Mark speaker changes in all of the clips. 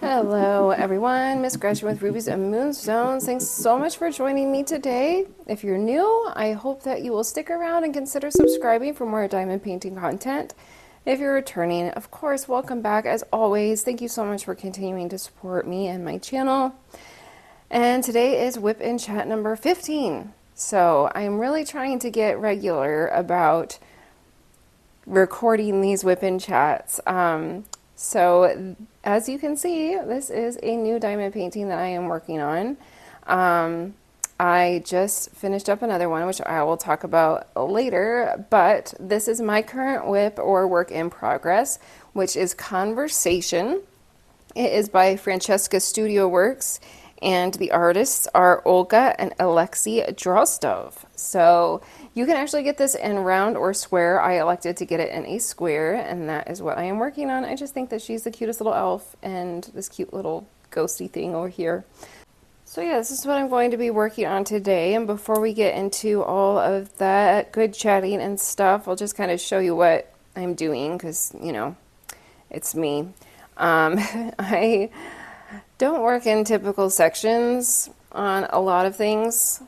Speaker 1: Hello everyone, Miss Gretchen with Rubies and Moonstones. Thanks so much for joining me today. If you're new, I hope that you will stick around and consider subscribing for more diamond painting content. If you're returning, of course, welcome back as always. Thank you so much for continuing to support me and my channel. And today is WIP and Chat number 15. So I'm really trying to get regular about recording these WIP and Chats. So as you can see, this is a new diamond painting that I am working on. I just finished up another one, which I will talk about later, but this is my current WIP or work in progress, which is Conversation. It is by Francesca'sStudioWorks, and the artists are Olga and Alexei Drozdov. So you can actually get this in round or square. I elected to get it in a square, and that is what I am working on. I just think that she's the cutest little elf and this cute little ghosty thing over here. So yeah, this is what I'm going to be working on today. And before we get into all of that good chatting and stuff, I'll just kind of show you what I'm doing because, you know, it's me. I don't work in typical sections on a lot of things,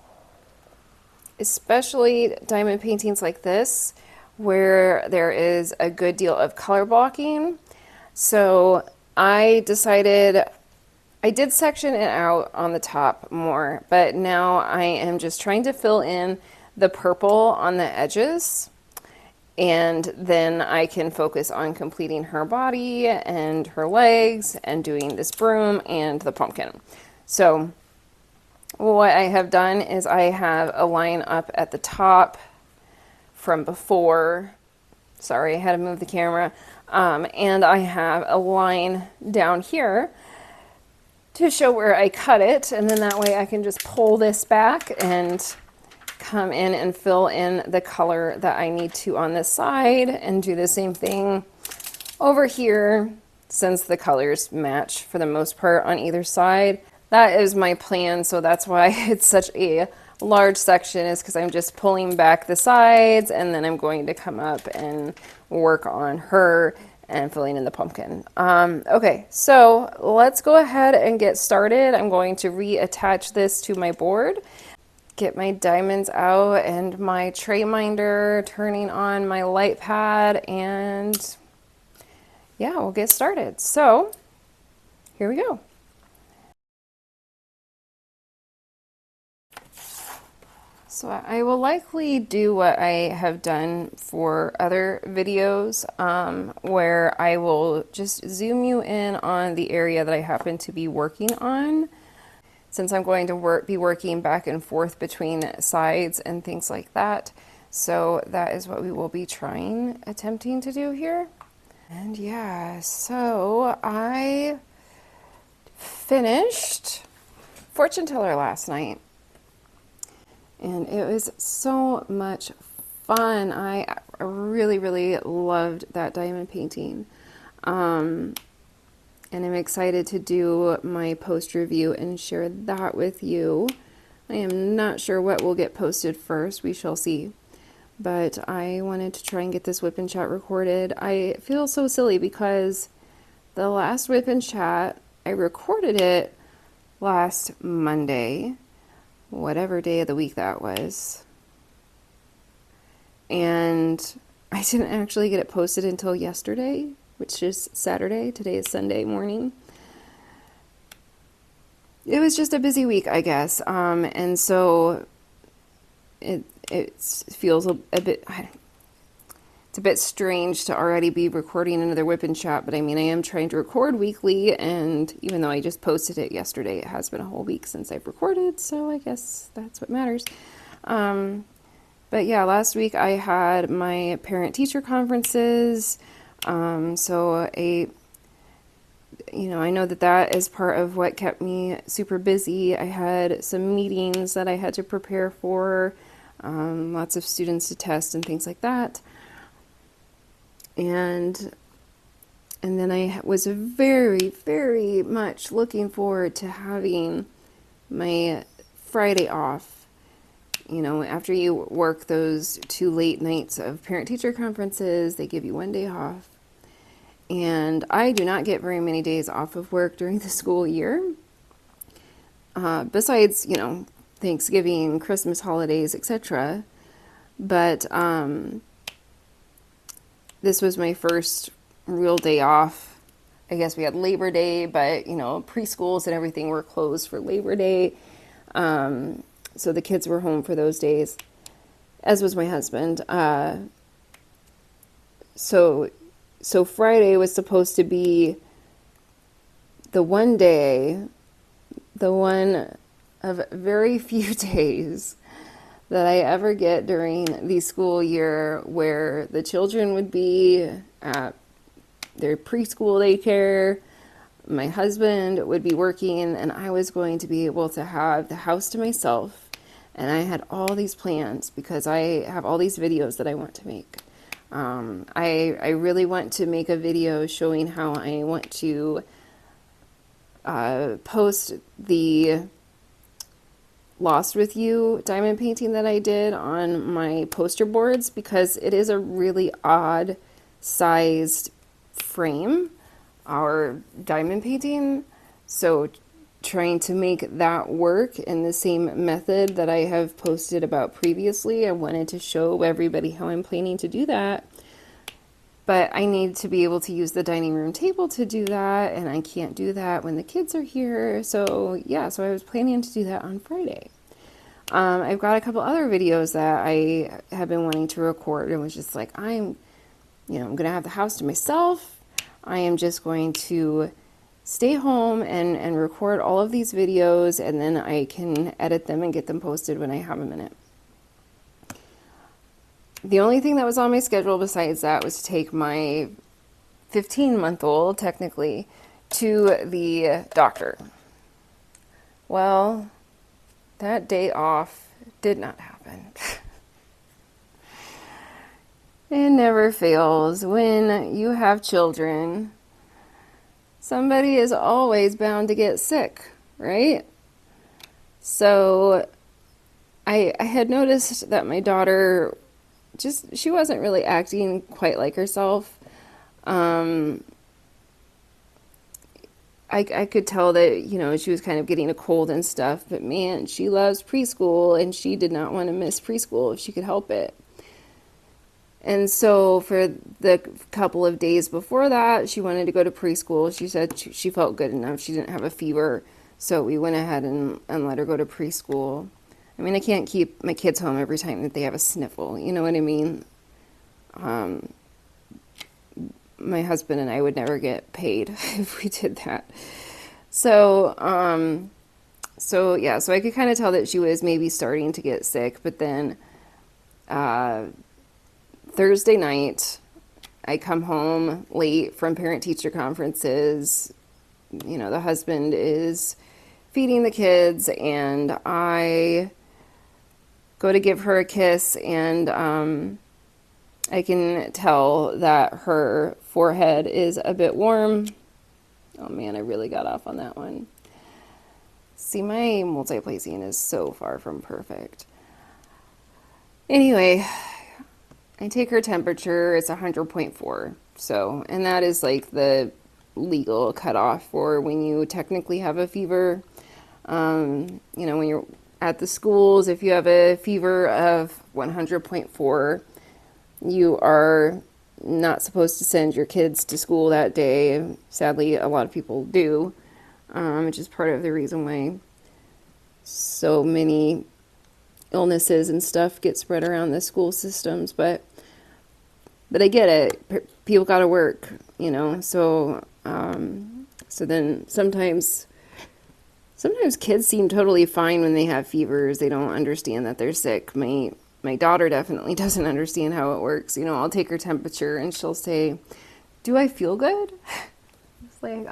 Speaker 1: especially diamond paintings like this, where there is a good deal of color blocking. So I decided I did section it out on the top more, but now I am just trying to fill in the purple on the edges, and then I can focus on completing her body and her legs and doing this broom and the pumpkin. So what I have done is I have a line up at the top from before. Sorry, I had to move the camera. And I have a line down here to show where I cut it. And then that way I can just pull this back and come in and fill in the color that I need to on this side and do the same thing over here since the colors match for the most part on either side. That is my plan, so that's why it's such a large section, is because I'm just pulling back the sides and then I'm going to come up and work on her and filling in the pumpkin. Okay, so let's go ahead and get started. I'm going to reattach this to my board, get my diamonds out and my tray minder, turning on my light pad, and yeah, we'll get started. So here we go. So I will likely do what I have done for other videos, where I will just zoom you in on the area that I happen to be working on, since I'm going to be working back and forth between sides and things like that. So that is what we will be attempting to do here. And yeah, so I finished Fortune Teller last night. And it was so much fun. I really, really loved that diamond painting. And I'm excited to do my post review and share that with you. I am not sure what will get posted first. We shall see. But I wanted to try and get this WIP and Chat recorded. I feel so silly because the last WIP and Chat, I recorded it last Monday, whatever day of the week that was, and I didn't actually get it posted until yesterday, which is Saturday. Today is Sunday morning. It was just a busy week, I guess, and so it feels a bit, it's a bit strange to already be recording another WIP and Chat, but I mean, I am trying to record weekly, and even though I just posted it yesterday, it has been a whole week since I've recorded, so I guess that's what matters. But yeah, last week I had my parent-teacher conferences, so I know that is part of what kept me super busy. I had some meetings that I had to prepare for, lots of students to test and things like that. And then I was very, very much looking forward to having my Friday off You know, after you work those 2 late nights of parent-teacher conferences, they give you 1 day off. And I do not get very many days off of work during the school year. Besides, you know, Thanksgiving, Christmas holidays, etc. But this was my first real day off. I guess we had Labor Day, but, you know, preschools and everything were closed for Labor Day. So the kids were home for those days, as was my husband. So Friday was supposed to be the one day, the one of very few days that I ever get during the school year where the children would be at their preschool daycare, my husband would be working, and I was going to be able to have the house to myself. And I had all these plans because I have all these videos that I want to make. I really want to make a video showing how I want to post the Lost With You diamond painting that I did on my poster boards, because it is a really odd sized frame, our diamond painting. So trying to make that work in the same method that I have posted about previously, I wanted to show everybody how I'm planning to do that. But I need to be able to use the dining room table to do that, and I can't do that when the kids are here. So yeah, so I was planning to do that on Friday. I've got a couple other videos that I have been wanting to record, and was just like, I'm going to have the house to myself. I am just going to stay home and record all of these videos, and then I can edit them and get them posted when I have a minute. The only thing that was on my schedule besides that was to take my 15-month-old, technically, to the doctor. Well, that day off did not happen. It never fails. When you have children, somebody is always bound to get sick, right? So I had noticed that my daughter she wasn't really acting quite like herself. I could tell that, she was kind of getting a cold and stuff, but man, she loves preschool, and she did not want to miss preschool if she could help it. And so for the couple of days before that, she wanted to go to preschool. She said she felt good enough. She didn't have a fever. So we went ahead and let her go to preschool. I mean, I can't keep my kids home every time that they have a sniffle. You know what I mean? My husband and I would never get paid if we did that. So I could kind of tell that she was maybe starting to get sick. But then Thursday night, I come home late from parent-teacher conferences. The husband is feeding the kids, and I go to give her a kiss, and I can tell that her forehead is a bit warm. Oh man, I really got off on that one. See, my multi-placing is so far from perfect. Anyway, I take her temperature. It's 100.4. So, and that is like the legal cutoff for when you technically have a fever. When you're at the schools, if you have a fever of 100.4, you are not supposed to send your kids to school that day. Sadly, a lot of people do, which is part of the reason why so many illnesses and stuff get spread around the school systems. But I get it. People got to work, so then sometimes kids seem totally fine when they have fevers. They don't understand that they're sick. My daughter definitely doesn't understand how it works. I'll take her temperature and she'll say, "Do I feel good?" It's like,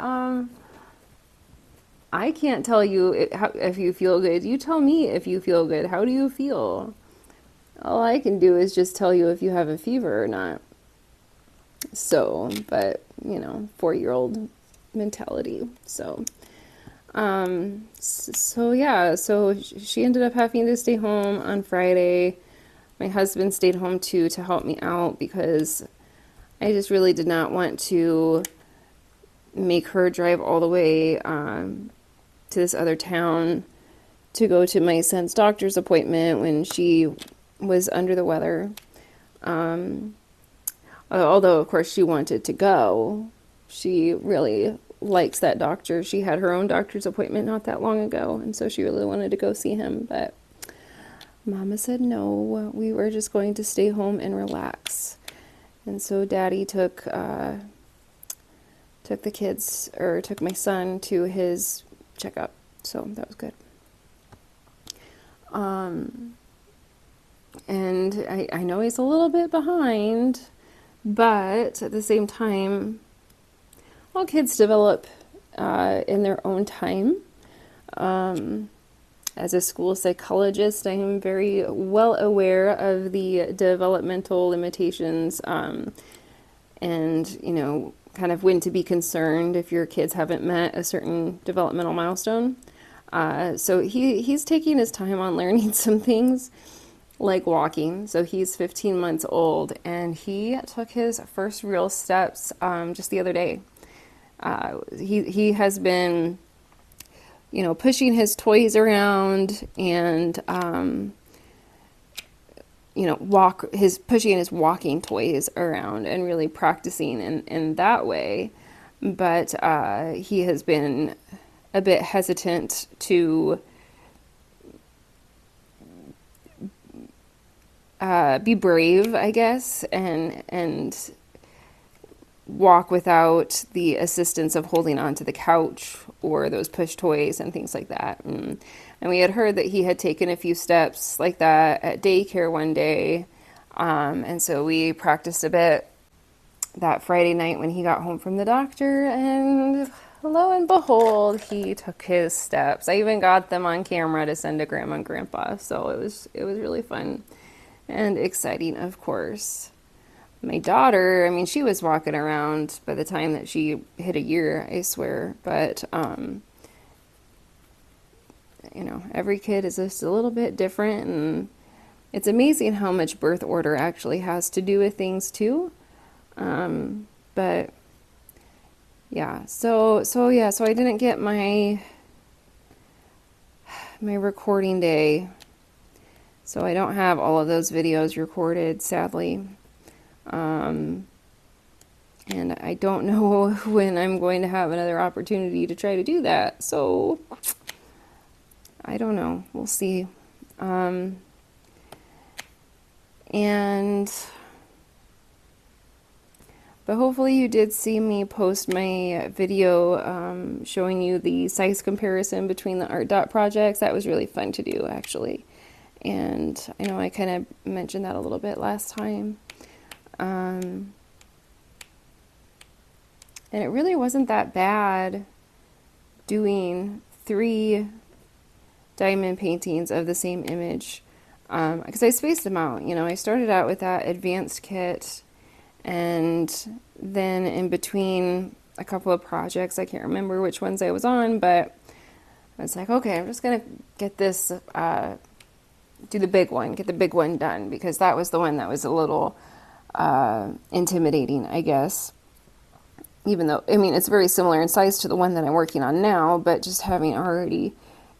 Speaker 1: I can't tell you if you feel good. You tell me if you feel good. How do you feel? All I can do is just tell you if you have a fever or not. So, but, 4-year-old mentality. So, So yeah, so she ended up having to stay home on Friday. My husband stayed home too to help me out because I just really did not want to make her drive all the way to this other town to go to my son's doctor's appointment when she was under the weather. Although, of course, she wanted to go. She really likes that doctor. She had her own doctor's appointment not that long ago, and so she really wanted to go see him. But Mama said no, we were just going to stay home and relax. And so Daddy took the kids, or took my son to his checkup. So that was good. And I know he's a little bit behind, but at the same time, all kids develop in their own time. As a school psychologist, I am very well aware of the developmental limitations and, you know, kind of when to be concerned if your kids haven't met a certain developmental milestone. So he's taking his time on learning some things like walking. So he's 15 months old, and he took his first real steps just the other day. He has been, you know, pushing his toys around and, you know, pushing his walking toys around and really practicing in that way. But he has been a bit hesitant to be brave, I guess, and walk without the assistance of holding onto the couch or those push toys and things like that. And we had heard that he had taken a few steps like that at daycare one day. And so we practiced a bit that Friday night when he got home from the doctor, and lo and behold, he took his steps. I even got them on camera to send to Grandma and Grandpa. So it was really fun and exciting, of course. My daughter, I mean, she was walking around by the time that she hit a year, I swear. But, you know, every kid is just a little bit different. And it's amazing how much birth order actually has to do with things, too. But, yeah. So I didn't get my recording day. So I don't have all of those videos recorded, sadly. And I don't know when I'm going to have another opportunity to try to do that. So I don't know. We'll see. But hopefully you did see me post my video showing you the size comparison between the ARTDOT projects. That was really fun to do, actually. And I know I kind of mentioned that a little bit last time. And it really wasn't that bad doing 3 diamond paintings of the same image, because I spaced them out. You know, I started out with that advanced kit, and then in between a couple of projects, I can't remember which ones I was on, but I was like, okay, I'm just gonna get this, do the big one, get the big one done, because that was the one that was a little intimidating, I guess. Even though, I mean, it's very similar in size to the one that I'm working on now, but just having already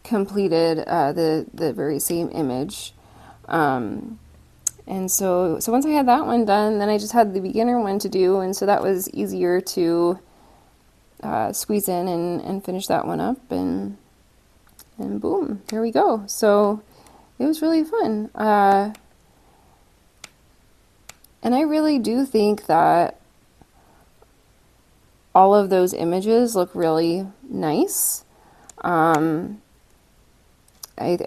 Speaker 1: completed the very same image. And so once I had that one done, then I just had the beginner one to do, and so that was easier to squeeze in and finish that one up, and boom, there we go. So it was really fun. And I really do think that all of those images look really nice. I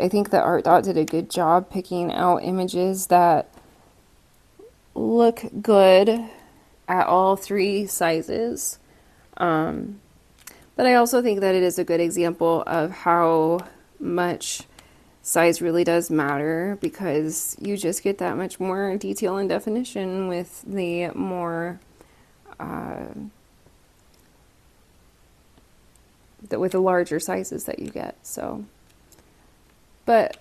Speaker 1: think that ARTDOT did a good job picking out images that look good at all 3 sizes. But I also think that it is a good example of how much size really does matter, because you just get that much more detail and definition with the more with the larger sizes that you get. So, but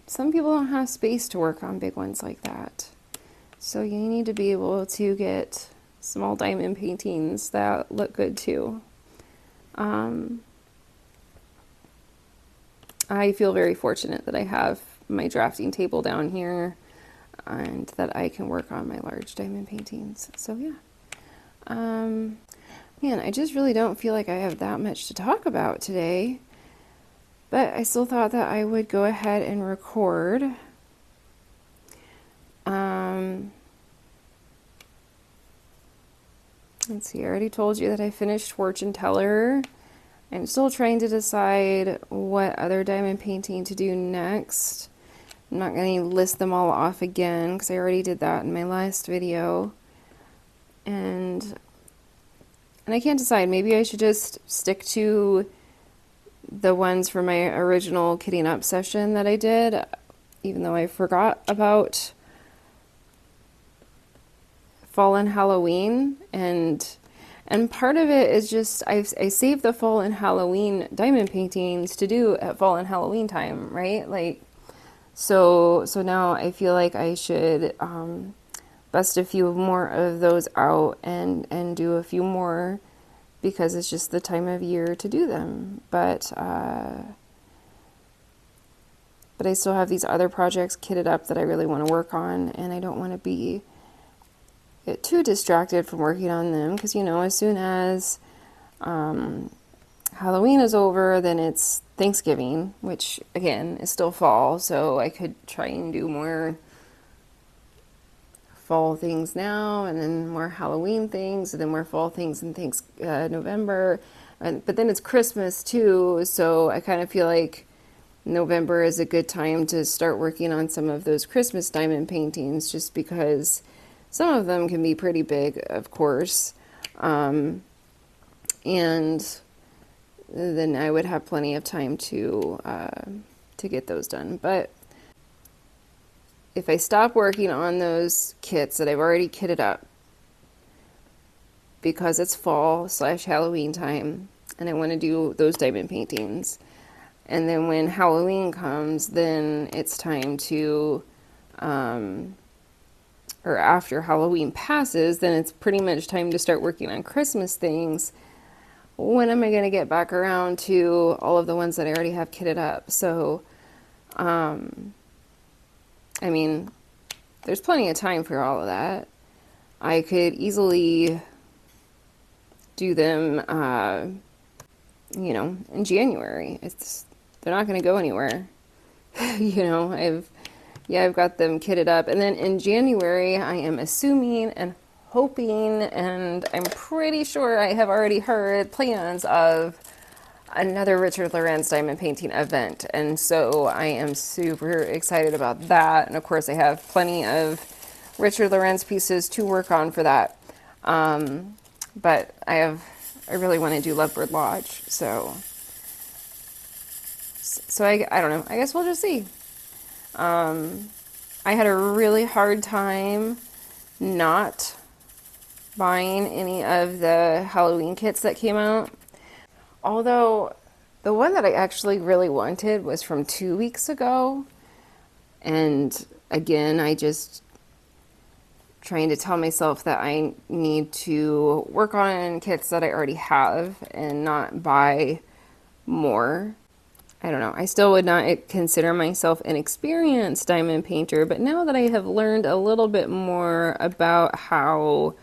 Speaker 1: some people don't have space to work on big ones like that. So you need to be able to get small diamond paintings that look good too. I feel very fortunate that I have my drafting table down here and that I can work on my large diamond paintings. So yeah. Man, I just really don't feel like I have that much to talk about today, but I still thought that I would go ahead and record. Let's see, I already told you that I finished Fortune Teller. I'm still trying to decide what other diamond painting to do next. I'm not going to list them all off again because I already did that in my last video. And I can't decide. Maybe I should just stick to the ones from my original kitting up session that I did, even though I forgot about fall and Halloween. And part of it is just I saved the fall and Halloween diamond paintings to do at fall and Halloween time, right? Like, so now I feel like I should bust a few more of those out and do a few more because it's just the time of year to do them. But I still have these other projects kitted up that I really want to work on, and I don't want to get too distracted from working on them because, you know, as soon as Halloween is over, then it's Thanksgiving, which again is still fall, so I could try and do more fall things now, and then more Halloween things, and then more fall things in November. But then it's Christmas too, so I kind of feel like November is a good time to start working on some of those Christmas diamond paintings, just because some of them can be pretty big, of course. And then I would have plenty of time to get those done. But if I stop working on those kits that I've already kitted up because it's fall/Halloween time and I want to do those diamond paintings, and then when Halloween comes, then it's time to, or after Halloween passes, then it's pretty much time to start working on Christmas things. When am I going to get back around to all of the ones that I already have kitted up? So, I mean, there's plenty of time for all of that. I could easily do them, you know, in January. They're not going to go anywhere. You know, I've got them kitted up. And then in January, I am assuming and hoping, and I'm pretty sure I have already heard plans of another Richard Lorenz diamond painting event, and so I am super excited about that. And of course I have plenty of Richard Lorenz pieces to work on for that, but I really want to do Lovebird Lodge, so I don't know, I guess we'll just see. I had a really hard time not buying any of the Halloween kits that came out. Although the one that I actually really wanted was from 2 weeks ago. And again, I just trying to tell myself that I need to work on kits that I already have and not buy more. I don't know. I still would not consider myself an experienced diamond painter, but now that I have learned a little bit more about how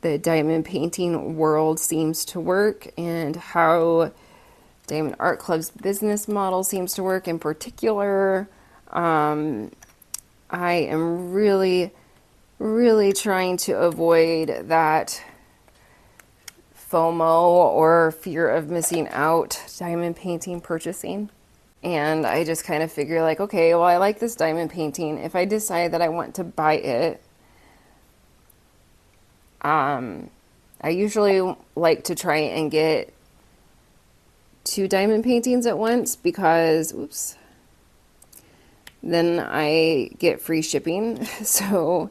Speaker 1: the diamond painting world seems to work and how Diamond Art Club's business model seems to work in particular, I am really, really trying to avoid that FOMO or fear of missing out diamond painting purchasing. And I just kind of figure like, okay, well, I like this diamond painting. If I decide that I want to buy it, I usually like to try and get 2 diamond paintings at once because, oops, then I get free shipping. So,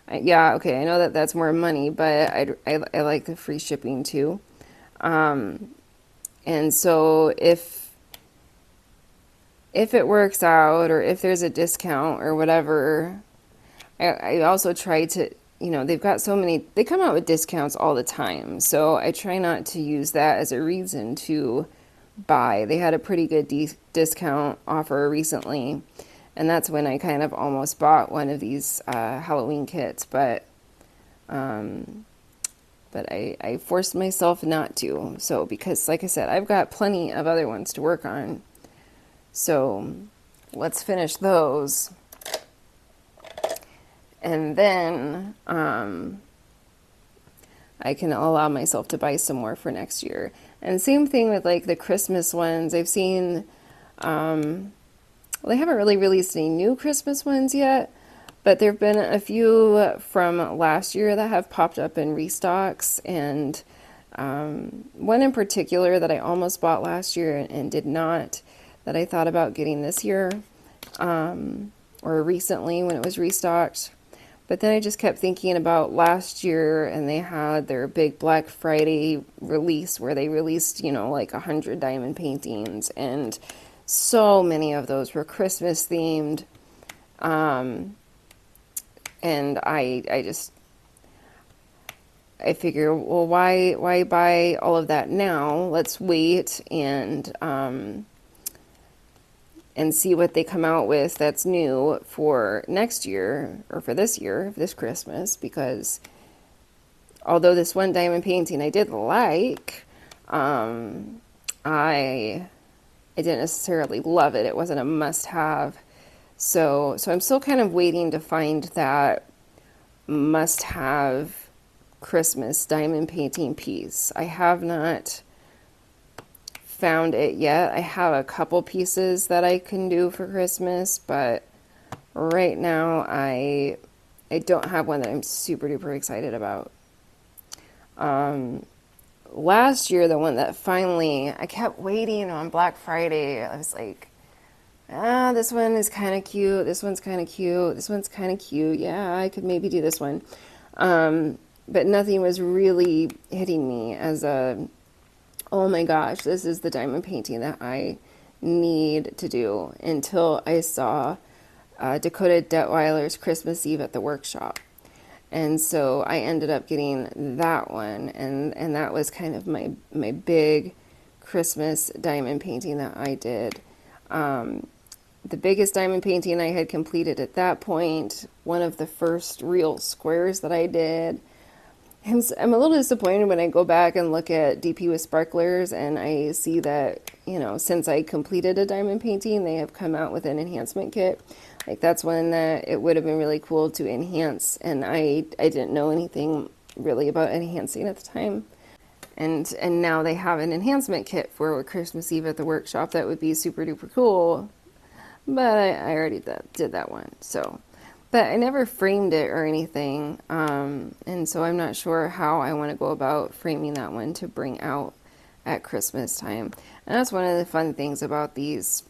Speaker 1: yeah, okay, I know that that's more money, but I like the free shipping too. And so if it works out, or if there's a discount or whatever, I also try to, they've got so many, they come out with discounts all the time. So I try not to use that as a reason to buy. They had a pretty good discount offer recently, and that's when I kind of almost bought one of these Halloween kits, but I forced myself not to. So because, like I said, I've got plenty of other ones to work on. So let's finish those. And then I can allow myself to buy some more for next year. And same thing with like the Christmas ones. I've seen, well, they haven't really released any new Christmas ones yet, but there have been a few from last year that have popped up in restocks. And one in particular that I almost bought last year and did not, that I thought about getting this year, or recently when it was restocked. But then I just kept thinking about last year, and they had their big Black Friday release where they released, like 100 diamond paintings, and so many of those were Christmas themed. And I figure, well, why buy all of that now? Let's wait and see what they come out with that's new for next year, or for this year, this Christmas, because although this one diamond painting I did like, I didn't necessarily love it. It wasn't a must-have. So I'm still kind of waiting to find that must-have Christmas diamond painting piece. I have not found it yet. I have a couple pieces that I can do for Christmas, but right now I don't have one that I'm super duper excited about. Last year, the one that finally, I kept waiting on Black Friday. I was like, this one is kind of cute. This one's kind of cute. This one's kind of cute. Yeah, I could maybe do this one. But nothing was really hitting me as a, oh my gosh, this is the diamond painting that I need to do, until I saw Dakota Detweiler's Christmas Eve at the Workshop. And so I ended up getting that one, and that was kind of my big Christmas diamond painting that I did. The biggest diamond painting I had completed at that point, one of the first real squares that I did. I'm a little disappointed when I go back and look at DP with Sparklers, and I see that, since I completed a diamond painting, they have come out with an enhancement kit. Like, that's one that it would have been really cool to enhance, and I didn't know anything really about enhancing at the time. And now they have an enhancement kit for Christmas Eve at the Workshop that would be super duper cool, but I already did that one, so. But I never framed it or anything, and so I'm not sure how I want to go about framing that one to bring out at Christmas time. And that's one of the fun things about these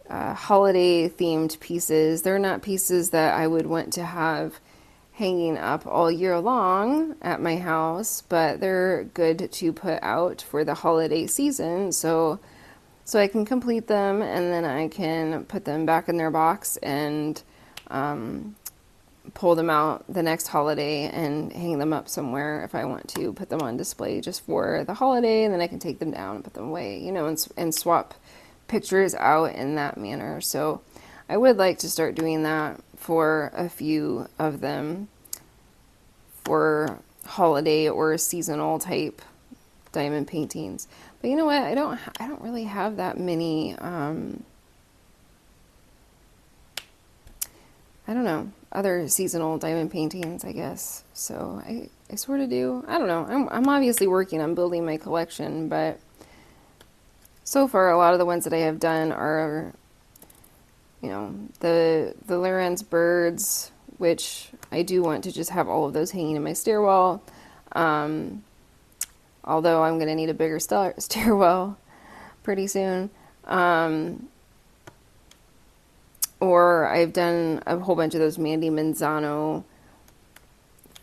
Speaker 1: holiday-themed pieces. They're not pieces that I would want to have hanging up all year long at my house, but they're good to put out for the holiday season, so I can complete them, and then I can put them back in their box and pull them out the next holiday and hang them up somewhere if I want to, put them on display just for the holiday, and then I can take them down and put them away, and swap pictures out in that manner. So I would like to start doing that for a few of them for holiday or seasonal type diamond paintings. But you know what? I don't really have that many I don't know, other seasonal diamond paintings, I guess. So I sort of do. I don't know. I'm obviously working on building my collection, but so far a lot of the ones that I have done are, the Lorenz birds, which I do want to just have all of those hanging in my stairwell. Although I'm going to need a bigger stairwell pretty soon. Or I've done a whole bunch of those Mandy Manzano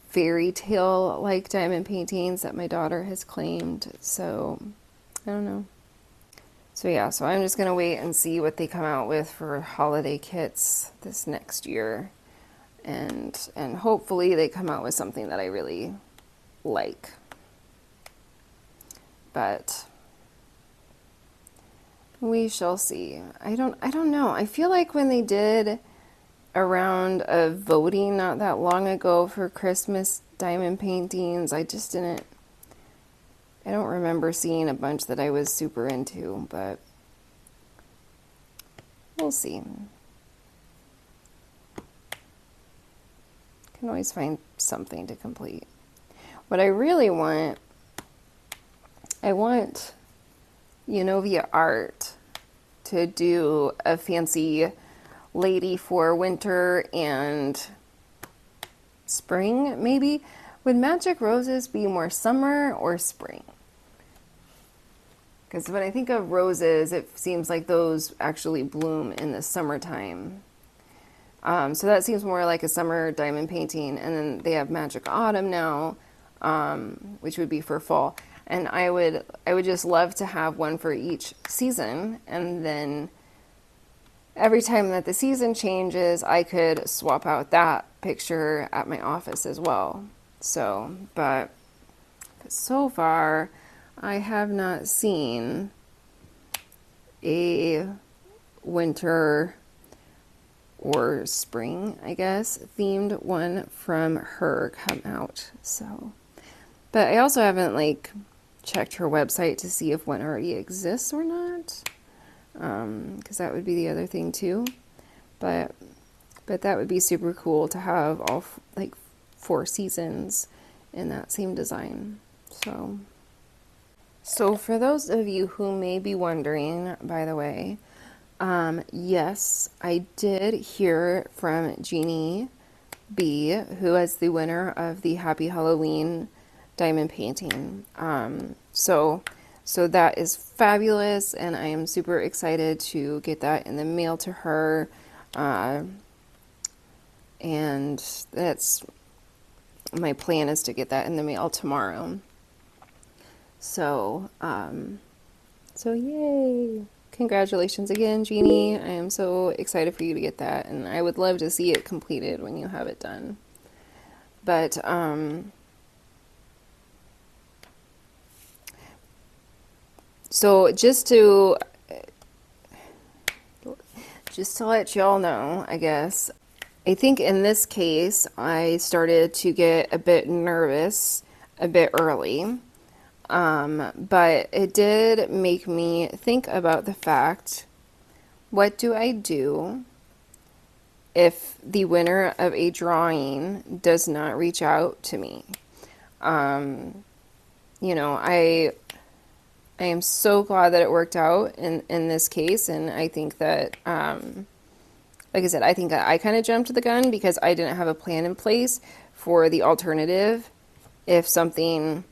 Speaker 1: fairy tale like diamond paintings that my daughter has claimed. So I don't know. So yeah, so I'm just gonna wait and see what they come out with for holiday kits this next year, and hopefully they come out with something that I really like. But we shall see. I don't know. I feel like when they did a round of voting not that long ago for Christmas diamond paintings, I don't remember seeing a bunch that I was super into, but we'll see. Can always find something to complete. What I really want, I want Unovia Art to do a fancy lady for winter and spring, maybe. Would Magic Roses be more summer or spring? Because when I think of roses, it seems like those actually bloom in the summertime. So that seems more like a summer diamond painting. And then they have Magic Autumn now, which would be for fall. And I would just love to have one for each season, and then every time that the season changes, I could swap out that picture at my office as well. So, but so far, I have not seen a winter or spring, I guess, themed one from her come out. So, but I also haven't checked her website to see if one already exists or not, because that would be the other thing too. But that would be super cool to have all 4 seasons in that same design. So for those of you who may be wondering, by the way, yes, I did hear from Jeannie B, who is the winner of the Happy Halloween diamond painting. So that is fabulous, and I am super excited to get that in the mail to her. And that's my plan, is to get that in the mail tomorrow. So yay! Congratulations again, Jeannie. I am so excited for you to get that, and I would love to see it completed when you have it done. But so just to let y'all know, I guess, I think in this case, I started to get a bit nervous a bit early. But it did make me think about the fact, what do I do if the winner of a drawing does not reach out to me? I am so glad that it worked out in this case, and I think that, like I said, I think I kind of jumped the gun because I didn't have a plan in place for the alternative if something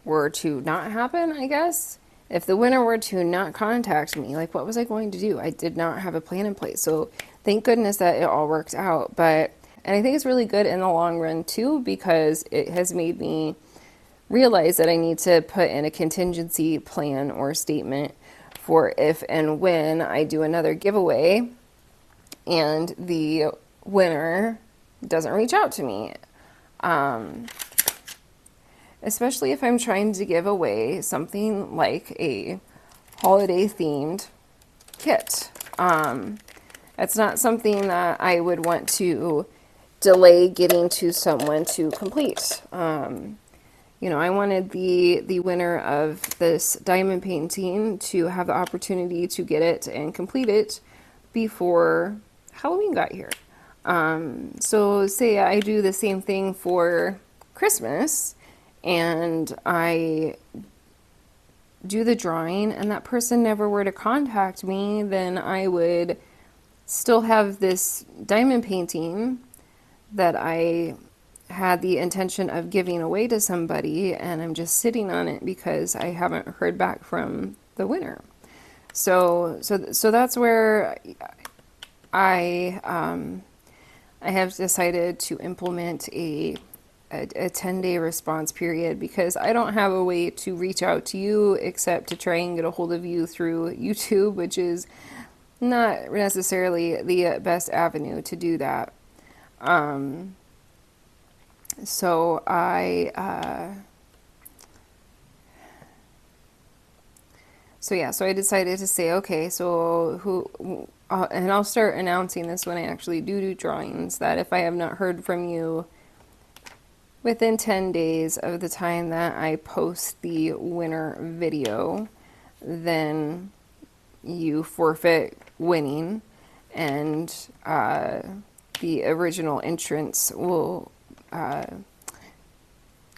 Speaker 1: were to not happen, I guess. If the winner were to not contact me, what was I going to do? I did not have a plan in place. So thank goodness that it all worked out. And I think it's really good in the long run too, because it has made me realize that I need to put in a contingency plan or statement for if and when I do another giveaway and the winner doesn't reach out to me. Especially if I'm trying to give away something like a holiday themed kit. It's not something that I would want to delay getting to someone to complete. I wanted the winner of this diamond painting to have the opportunity to get it and complete it before Halloween got here. So say I do the same thing for Christmas, and I do the drawing and that person never were to contact me, then I would still have this diamond painting that I had the intention of giving away to somebody, and I'm just sitting on it because I haven't heard back from the winner. So that's where I have decided to implement a a 10-day response period, because I don't have a way to reach out to you except to try and get a hold of you through YouTube, which is not necessarily the best avenue to do that. So I decided to say, okay, so and I'll start announcing this when I actually do drawings, that if I have not heard from you within 10 days of the time that I post the winner video, then you forfeit winning, and the original entrants will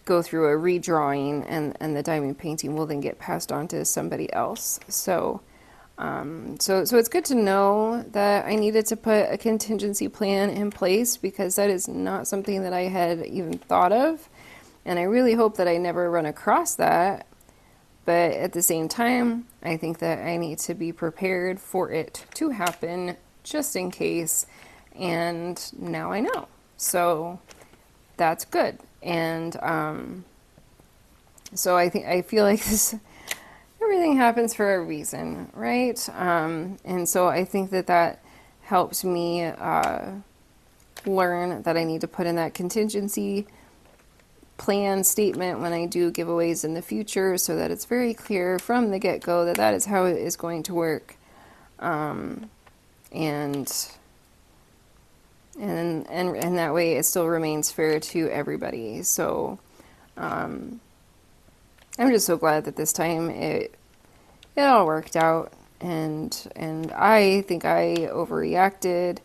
Speaker 1: go through a redrawing, and the diamond painting will then get passed on to somebody else. So it's good to know that I needed to put a contingency plan in place, because that is not something that I had even thought of, and I really hope that I never run across that. But at the same time, I think that I need to be prepared for it to happen, just in case, and now I know. So that's good. And so I feel like everything happens for a reason, right? And so I think that helped me learn that I need to put in that contingency plan statement when I do giveaways in the future, so that it's very clear from the get-go that that is how it is going to work. And that way it still remains fair to everybody. So I'm just so glad that this time it all worked out, and I think I overreacted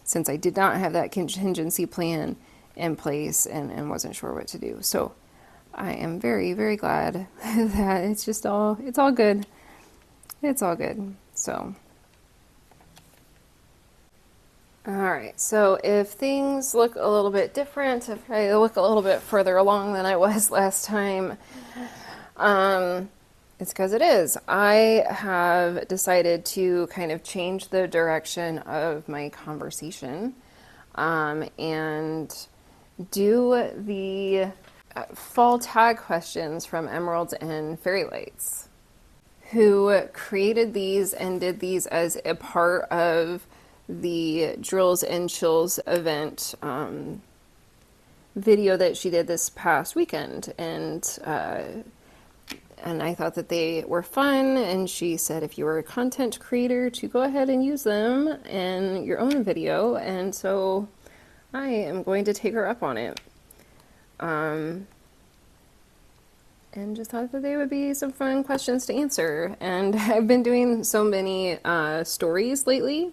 Speaker 1: since I did not have that contingency plan in place and wasn't sure what to do. So I am very, very glad that it's all good. It's all good. So all right, so if things look a little bit different, if I look a little bit further along than I was last time, it's because it is. I have decided to kind of change the direction of my conversation, and do the fall tag questions from Emeralds and FairyLights, who created these and did these as a part of the Drills and Chills event video that she did this past weekend, and I thought that they were fun, and she said if you were a content creator to go ahead and use them in your own video, and so I am going to take her up on it. And just thought that they would be some fun questions to answer. And I've been doing so many stories lately,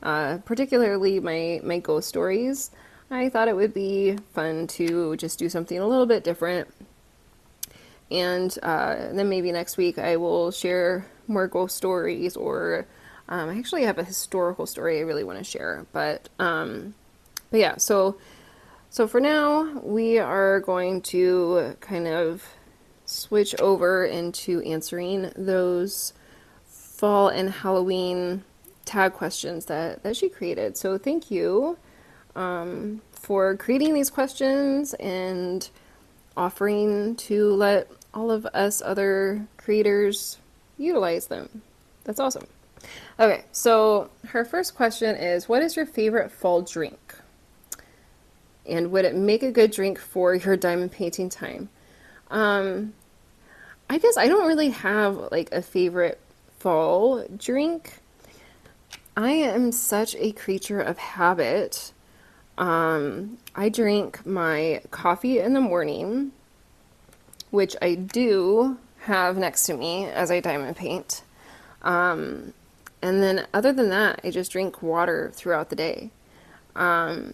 Speaker 1: particularly my ghost stories. I thought it would be fun to just do something a little bit different. And then maybe next week I will share more ghost stories, or I actually have a historical story I really want to share. But yeah, so for now we are going to kind of switch over into answering those fall and Halloween tag questions that she created. So thank you for creating these questions and offering to let all of us other creators utilize them. That's awesome. Okay, so her first question is, what is your favorite fall drink? And would it make a good drink for your diamond painting time? I guess I don't really have like a favorite fall drink. I am such a creature of habit. I drink my coffee in the morning, which I do have next to me as I diamond paint. And then other than that, I just drink water throughout the day. I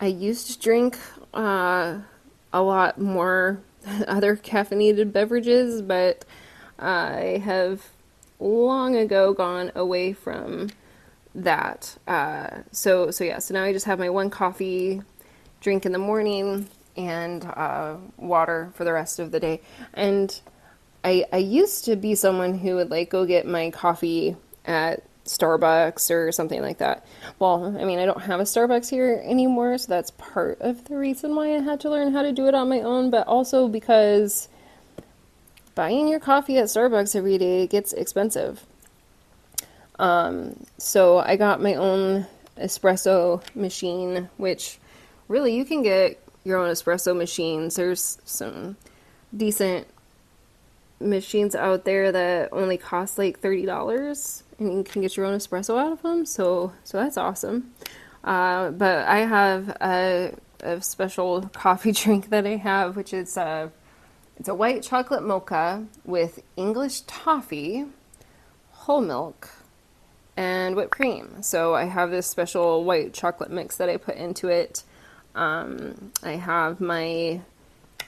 Speaker 1: used to drink a lot more other caffeinated beverages, but I have long ago gone away from that. So now I just have my one coffee drink in the morning and water for the rest of the day. And I used to be someone who would like go get my coffee at Starbucks or something like that. Well, I mean, I don't have a Starbucks here anymore, so that's part of the reason why I had to learn how to do it on my own, but also because buying your coffee at Starbucks every day gets expensive. So I got my own espresso machine, which really you can get your own espresso machines. There's some decent machines out there that only cost like $30 and you can get your own espresso out of them. So that's awesome. But I have a special coffee drink that I have, which is it's a white chocolate mocha with English toffee, whole milk, and whipped cream. So I have this special white chocolate mix that I put into it. I have my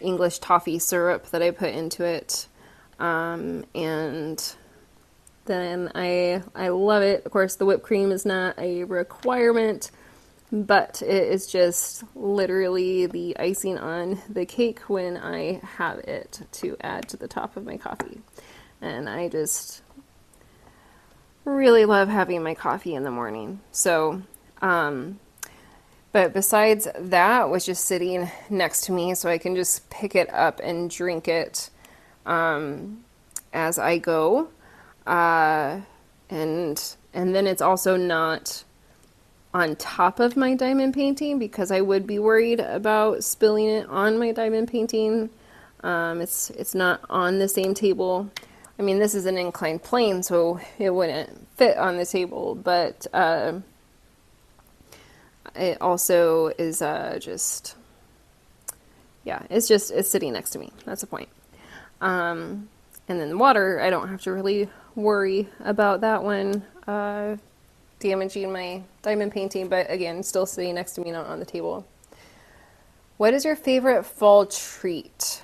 Speaker 1: English toffee syrup that I put into it. And then I love it. Of course, the whipped cream is not a requirement, but it is just literally the icing on the cake when I have it to add to the top of my coffee. And I just really love having my coffee in the morning. So, but besides that, was just sitting next to me so I can just pick it up and drink it as I go. And then it's also not on top of my diamond painting because I would be worried about spilling it on my diamond painting. It's not on the same table. I mean, this is an inclined plane, so it wouldn't fit on the table, but it also is just, yeah, it's sitting next to me. That's the point. And then the water, I don't have to really worry about that one damaging my diamond painting, but again, still sitting next to me, not on the table. What is your favorite fall treat?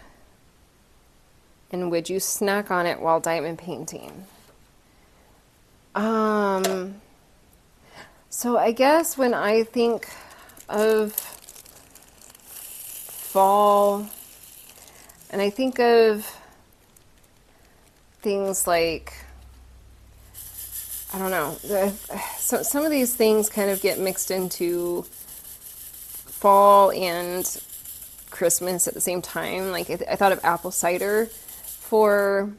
Speaker 1: And would you snack on it while diamond painting? So I guess when I think of fall, and I think of things like, I don't know, so some of these things kind of get mixed into fall and Christmas at the same time. Like I thought of apple cider for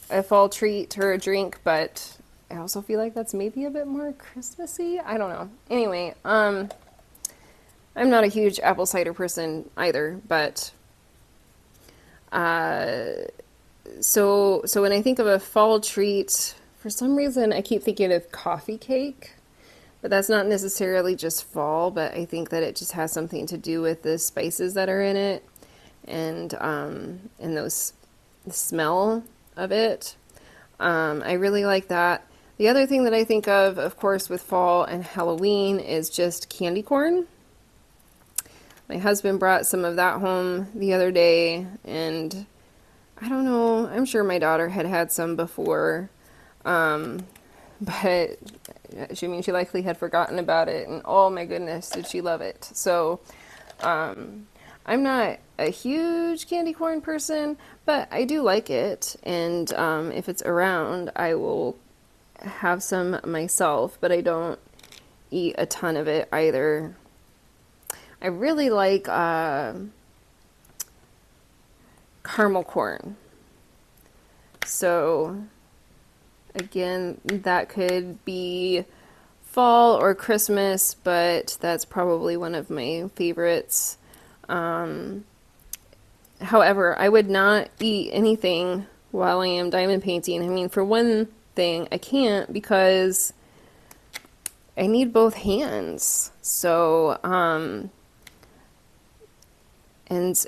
Speaker 1: a fall treat or a drink, but I also feel like that's maybe a bit more Christmassy. I don't know. Anyway, I'm not a huge apple cider person either, but so when I think of a fall treat, for some reason I keep thinking of coffee cake, but that's not necessarily just fall, but I think that it just has something to do with the spices that are in it and the smell of it. I really like that. The other thing that I think of course, with fall and Halloween is just candy corn. My husband brought some of that home the other day, and I don't know, I'm sure my daughter had some before, but she likely had forgotten about it, and oh my goodness, did she love it. So, I'm not a huge candy corn person, but I do like it, and if it's around, I will have some myself, but I don't eat a ton of it either. I really like caramel corn. So again, that could be fall or Christmas, but that's probably one of my favorites. However, I would not eat anything while I am diamond painting. I mean, for one thing, I can't because I need both hands. So, and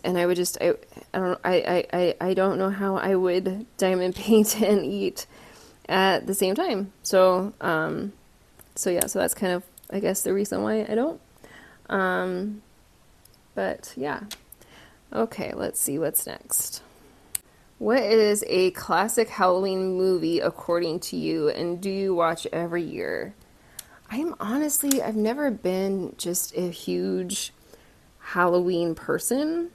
Speaker 1: I would just, I don't know how I would diamond paint and eat at the same time. So, yeah, so that's kind of, I guess, the reason why I don't. But yeah. Okay, let's see what's next. What is a classic Halloween movie according to you, and do you watch every year? I've never been just a huge Halloween person.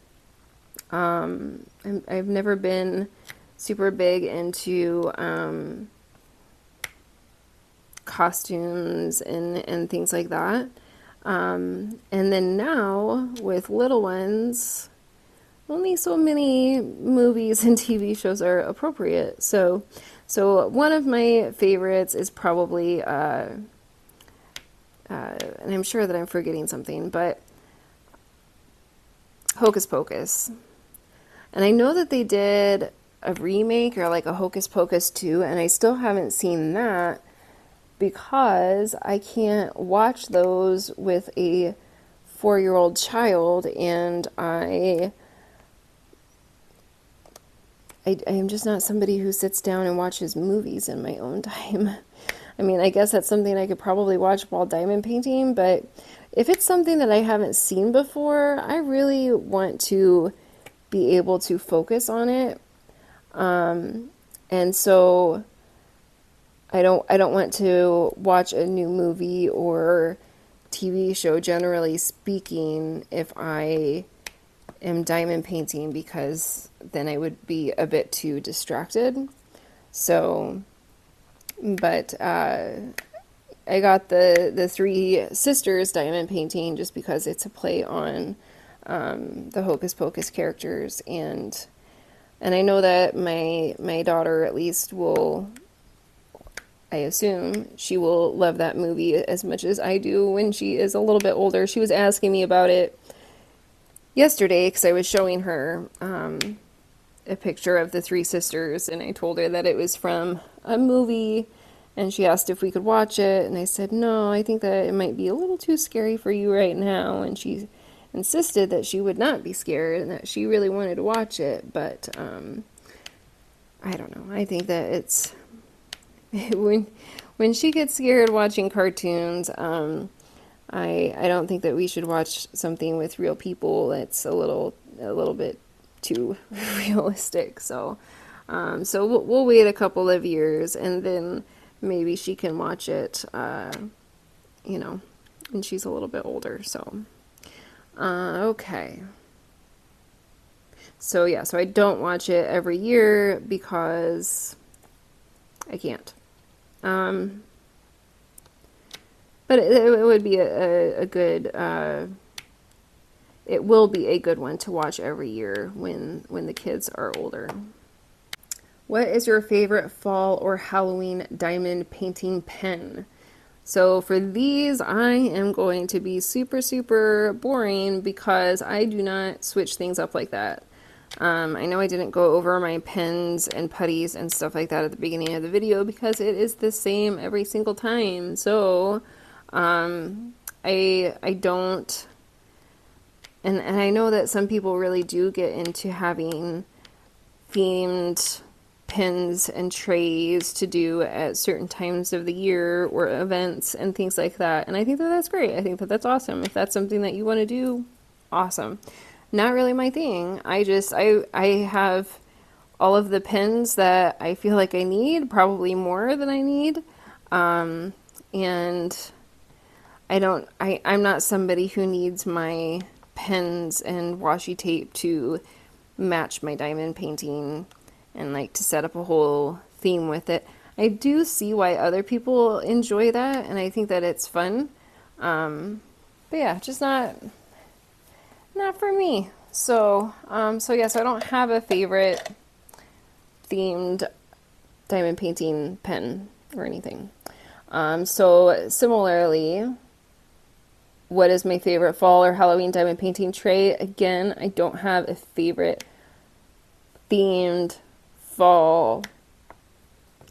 Speaker 1: I've never been super big into costumes and things like that. And then now with little ones, only so many movies and TV shows are appropriate. So one of my favorites is probably, and I'm sure that I'm forgetting something, but Hocus Pocus. And I know that they did a remake or like a Hocus Pocus 2, and I still haven't seen that because I can't watch those with a 4-year-old child, and I am just not somebody who sits down and watches movies in my own time. I mean, I guess that's something I could probably watch while diamond painting, but if it's something that I haven't seen before, I really want to be able to focus on it. And so I don't want to watch a new movie or TV show, generally speaking, if I am diamond painting, because then I would be a bit too distracted. So, but I got the Three Sisters diamond painting just because it's a play on the Hocus Pocus characters, and I know that my daughter at least will, I assume she will love that movie as much as I do when she is a little bit older. She was asking me about it yesterday because I was showing her a picture of the Three Sisters, and I told her that it was from a movie, and she asked if we could watch it, and I said, no, I think that it might be a little too scary for you right now, and she insisted that she would not be scared and that she really wanted to watch it, but I don't know. I think that it's when she gets scared watching cartoons, I don't think that we should watch something with real people. It's a little bit too realistic. So we'll wait a couple of years, and then maybe she can watch it, you know, when she's a little bit older. So okay. So yeah, so I don't watch it every year because I can't. But it would be a good, it will be a good one to watch every year when the kids are older. What is your favorite fall or Halloween diamond painting pen? So for these, I am going to be super, super boring because I do not switch things up like that. I know I didn't go over my pens and putties and stuff like that at the beginning of the video because it is the same every single time. So I don't, and I know that some people really do get into having themed pins and trays to do at certain times of the year or events and things like that. And I think that that's great. I think that that's awesome. If that's something that you want to do, awesome. Not really my thing. I have all of the pins that I feel like I need, probably more than I need. And I'm not somebody who needs my pens and washi tape to match my diamond painting and like to set up a whole theme with it. I do see why other people enjoy that, and I think that it's fun. But yeah, just not for me. So yes, I don't have a favorite themed diamond painting pen or anything. So similarly, what is my favorite fall or Halloween diamond painting tray? Again, I don't have a favorite themed fall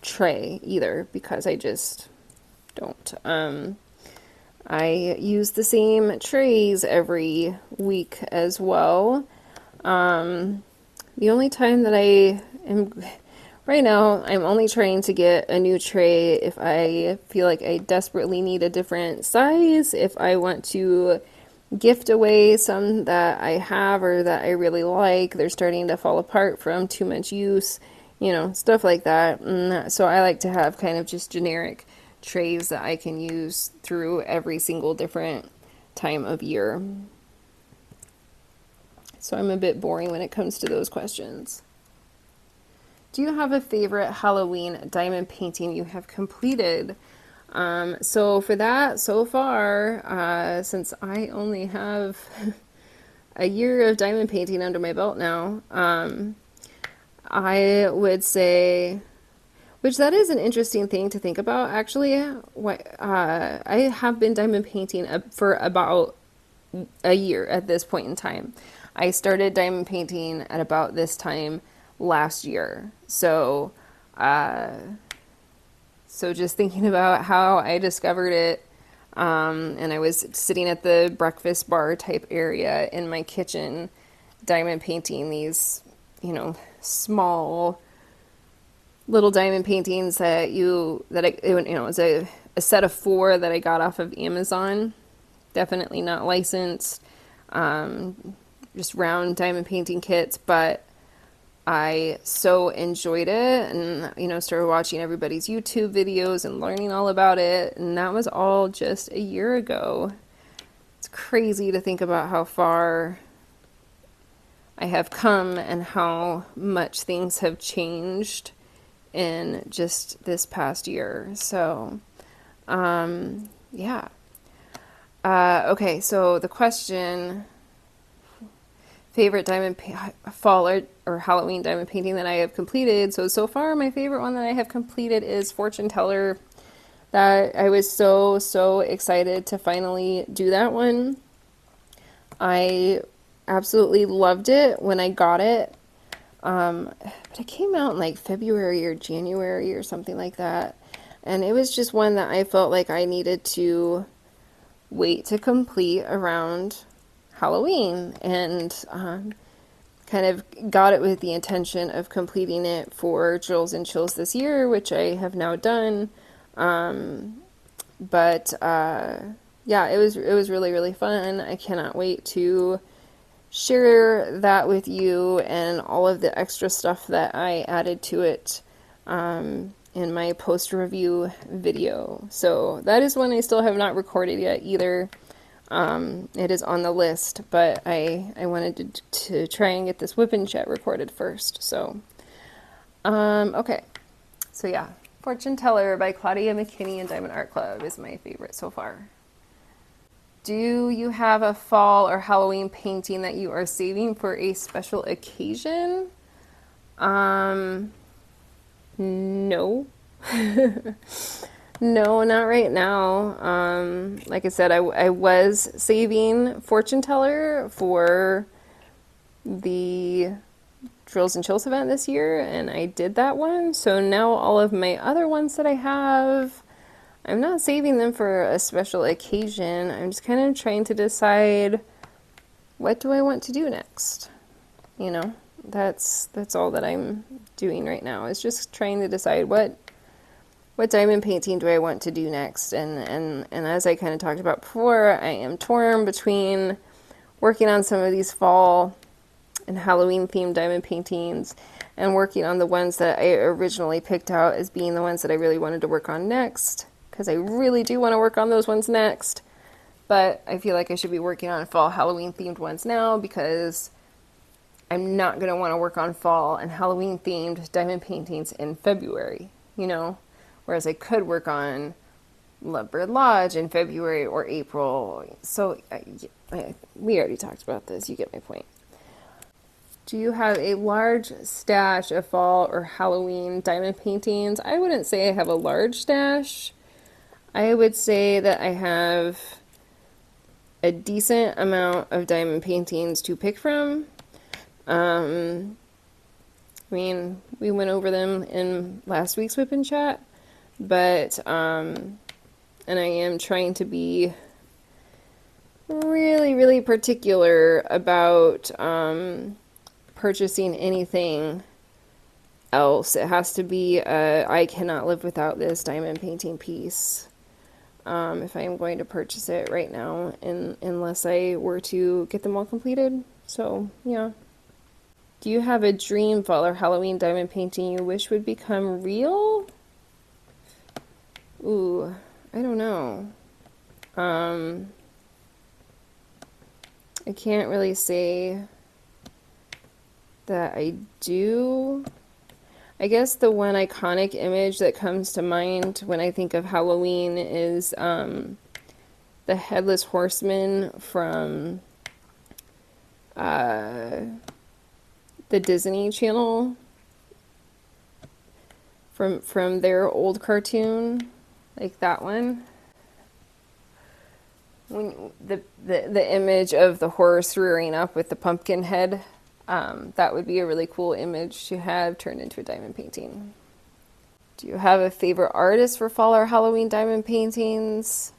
Speaker 1: tray either because I just don't. I use the same trays every week as well. The only time that I am right now, I'm only trying to get a new tray if I feel like I desperately need a different size, if I want to gift away some that I have or that I really like, they're starting to fall apart from too much use, you know, stuff like that. And so I like to have kind of just generic trays that I can use through every single different time of year. So I'm a bit boring when it comes to those questions. Do you have a favorite Halloween diamond painting you have completed? So for that, so far, since I only have a year of diamond painting under my belt now, I would say, which that is an interesting thing to think about actually. I have been diamond painting for about a year at this point in time. I started diamond painting at about this time last year. So just thinking about how I discovered it, and I was sitting at the breakfast bar type area in my kitchen, diamond painting these, small little diamond paintings that it was a set of 4 that I got off of Amazon. Definitely not licensed, just round diamond painting kits, but I so enjoyed it and, started watching everybody's YouTube videos and learning all about it. And that was all just a year ago. It's crazy to think about how far I have come and how much things have changed in just this past year. So, yeah. Okay, so the question, favorite fall or Halloween diamond painting that I have completed. So far, my favorite one that I have completed is Fortune Teller. That I was so excited to finally do that one. I absolutely loved it when I got it. But it came out in like February or January or something like that. And it was just one that I felt like I needed to wait to complete around Halloween, and kind of got it with the intention of completing it for Drills and Chills this year, which I have now done. But yeah, it was really fun. I cannot wait to share that with you and all of the extra stuff that I added to it in my post review video. So that is one I still have not recorded yet either. It is on the list, but I wanted to try and get this WIP&Chat recorded first. So, okay. So yeah, Fortune Teller by Claudia McKinney and Diamond Art Club is my favorite so far. Do you have a fall or Halloween painting that you are saving for a special occasion? No. No, not right now. Like I said, I was saving Fortune Teller for the Drills and Chills event this year, and I did that one. So now all of my other ones that I have, I'm not saving them for a special occasion. I'm just kind of trying to decide, what do I want to do next? That's all that I'm doing right now, is just trying to decide what diamond painting do I want to do next. And as I kind of talked about before, I am torn between working on some of these fall and Halloween themed diamond paintings and working on the ones that I originally picked out as being the ones that I really wanted to work on next, because I really do want to work on those ones next. But I feel like I should be working on fall Halloween themed ones now, because I'm not going to want to work on fall and Halloween themed diamond paintings in February, whereas I could work on Lovebird Lodge in February or April. So we already talked about this. You get my point. Do you have a large stash of fall or Halloween diamond paintings? I wouldn't say I have a large stash. I would say that I have a decent amount of diamond paintings to pick from. I mean, we went over them in last week's WIP&Chat, but, and I am trying to be really particular about, purchasing anything else. It has to be I cannot live without this diamond painting piece, if I am going to purchase it right now, unless I were to get them all completed. So, yeah. Do you have a dream fall or Halloween diamond painting you wish would become real? Ooh, I don't know. I can't really say that I do. I guess the one iconic image that comes to mind when I think of Halloween is the Headless Horseman from the Disney Channel, from their old cartoon, like that one. When the image of the horse rearing up with the pumpkin head, that would be a really cool image to have turned into a diamond painting. Do you have a favorite artist for fall or Halloween diamond paintings?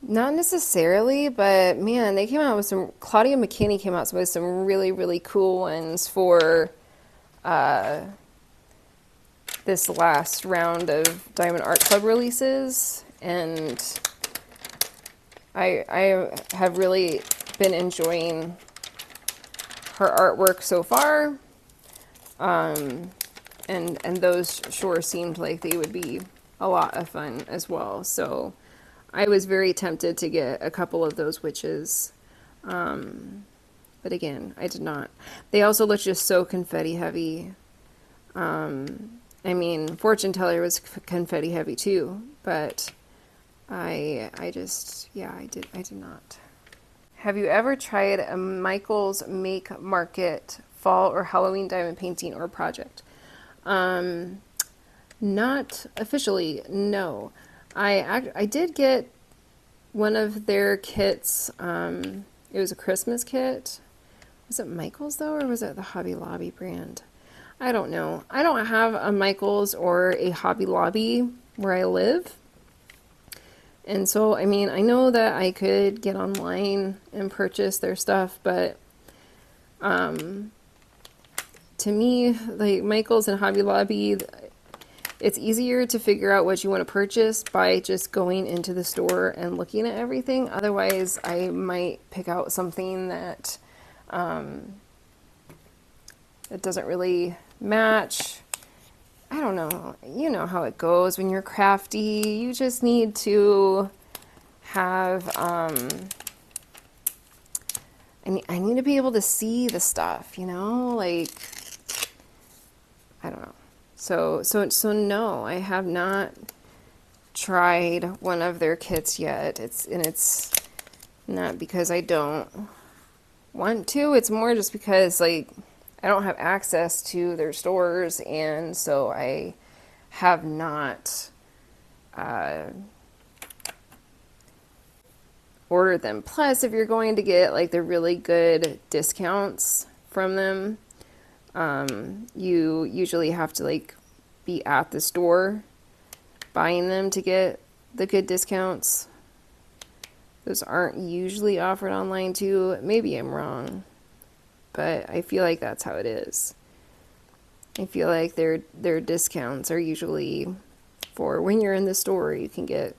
Speaker 1: Not necessarily, but man, they came out with some, Claudia McKinney came out with some really, really cool ones for this last round of Diamond Art Club releases, and I have really been enjoying her artwork so far, and those sure seemed like they would be a lot of fun as well. So I was very tempted to get a couple of those witches, but again, I did not. They also look just so confetti heavy. I mean, Fortune Teller was confetti heavy too, but I did not. Have you ever tried a Michaels Make Market fall or Halloween diamond painting or project? Not officially, no. I did get one of their kits. It was a Christmas kit. Was it Michaels though, or was it the Hobby Lobby brand? I don't know. I don't have a Michaels or a Hobby Lobby where I live. And so, I mean, I know that I could get online and purchase their stuff, but to me, like Michaels and Hobby Lobby, it's easier to figure out what you want to purchase by just going into the store and looking at everything. Otherwise, I might pick out something that that doesn't really match. I don't know. You know how it goes when you're crafty. You just need to have, I need to be able to see the stuff, you know, like, I don't know. So no, I have not tried one of their kits yet. It's not because I don't want to. It's more just because, like, I don't have access to their stores, and so I have not ordered them. Plus, if you're going to get like the really good discounts from them, you usually have to like be at the store buying them to get the good discounts. Those aren't usually offered online too. Maybe I'm wrong, but I feel like that's how it is. I feel like their discounts are usually for when you're in the store. You can get,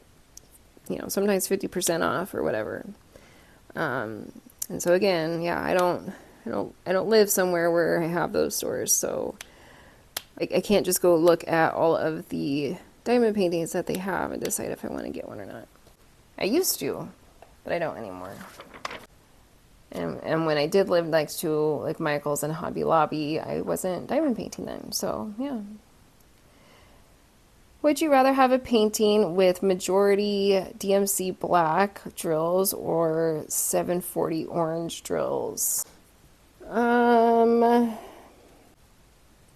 Speaker 1: you know, sometimes 50% off or whatever. And so again, yeah, I don't live somewhere where I have those stores, so I can't just go look at all of the diamond paintings that they have and decide if I want to get one or not. I used to, but I don't anymore. And when I did live next to like Michaels and Hobby Lobby, I wasn't diamond painting them, so yeah. Would you rather have a painting with majority DMC black drills or 740 orange drills?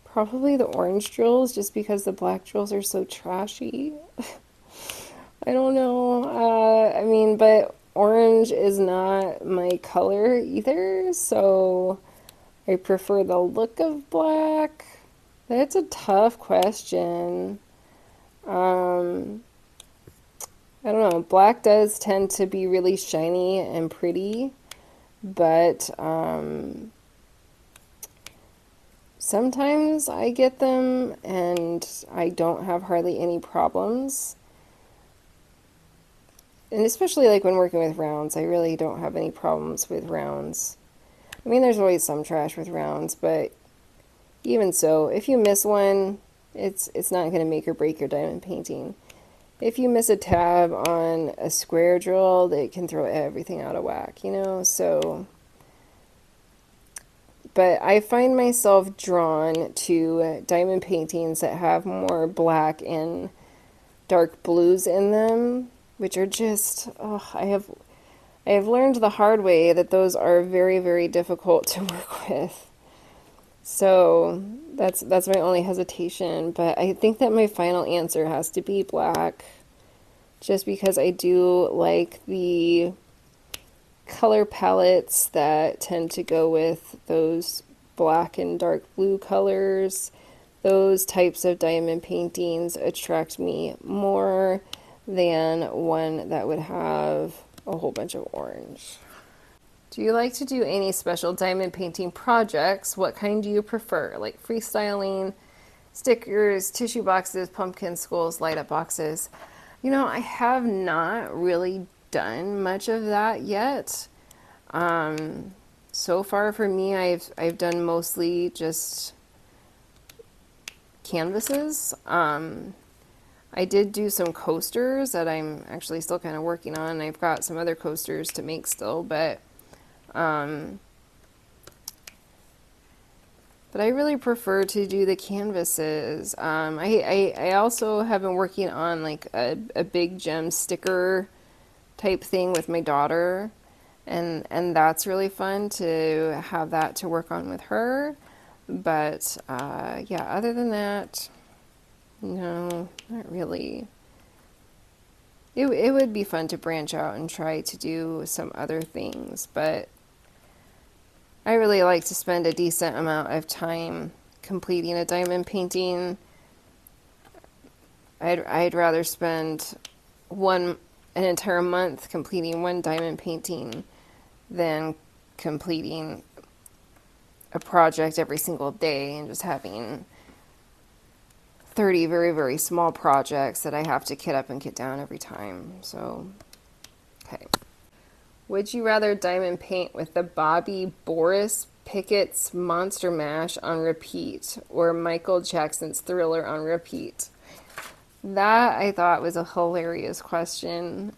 Speaker 1: Probably the orange drills, just because the black drills are so trashy. I don't know. I mean, but orange is not my color either, so I prefer the look of black. That's a tough question. I don't know. Black does tend to be really shiny and pretty, but sometimes I get them and I don't have hardly any problems. And especially like when working with rounds, I really don't have any problems with rounds. I mean, there's always some trash with rounds, but even so, if you miss one, it's not going to make or break your diamond painting. If you miss a tab on a square drill, it can throw everything out of whack, you know? So but I find myself drawn to diamond paintings that have more black and dark blues in them, which are just, oh, I have learned the hard way that those are very, very difficult to work with. So that's my only hesitation, but I think that my final answer has to be black, just because I do like the color palettes that tend to go with those black and dark blue colors. Those types of diamond paintings attract me more than one that would have a whole bunch of orange. Do you like to do any special diamond painting projects? What kind do you prefer? Like freestyling, stickers, tissue boxes, pumpkin skulls, light up boxes? You know, I have not really done much of that yet. So far for me, I've done mostly just canvases. I did do some coasters that I'm actually still kind of working on. I've got some other coasters to make still, but I really prefer to do the canvases. I also have been working on like a big gem sticker type thing with my daughter, and that's really fun to have that to work on with her. But yeah, other than that, no, not really. It would be fun to branch out and try to do some other things, but I really like to spend a decent amount of time completing a diamond painting. I'd rather spend an entire month completing one diamond painting than completing a project every single day and just having 30 very, very small projects that I have to kit up and kit down every time. So, okay. Would you rather diamond paint with the Bobby Boris Pickett's Monster Mash on repeat or Michael Jackson's Thriller on repeat? That I thought was a hilarious question.